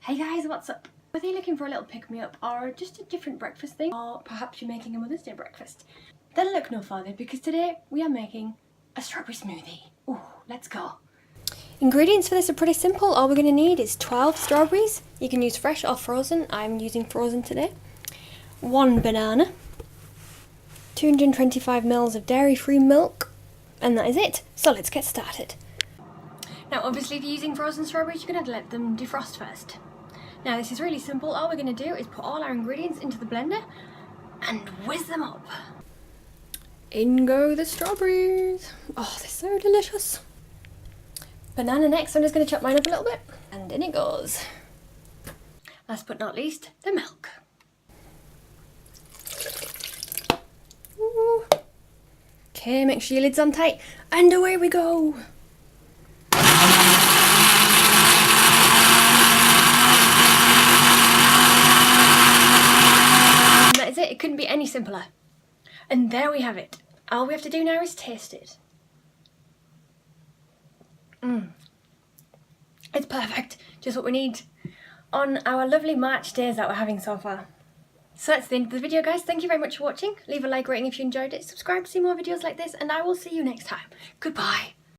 Hey guys, what's up? Whether you're looking for a little pick-me-up or just a different breakfast thing, or perhaps you're making a Mother's Day breakfast, then look no further because today we are making a strawberry smoothie. Ooh, let's go. Ingredients for this are pretty simple. All we're going to need is 12 strawberries. You can use fresh or frozen. I'm using frozen today. 1 banana, 225 ml of dairy-free milk, and that is it. So let's get started. Now obviously if you're using frozen strawberries, you're going to let them defrost first. Now this is really simple. All we're going to do is put all our ingredients into the blender and whiz them up. In go the strawberries. Oh, they're so delicious. Banana next. I'm just going to chop mine up a little bit. And in it goes. Last but not least, the milk. Ooh. Okay, make sure your lid's on tight. And away we go. It couldn't be any simpler. And there we have it. All we have to do now is taste it. It's perfect. Just what we need on our lovely March days that we're having so far. So that's the end of the video, guys. Thank you very much for watching. Leave a like rating if you enjoyed it. Subscribe to see more videos like this, and I will see you next time. Goodbye.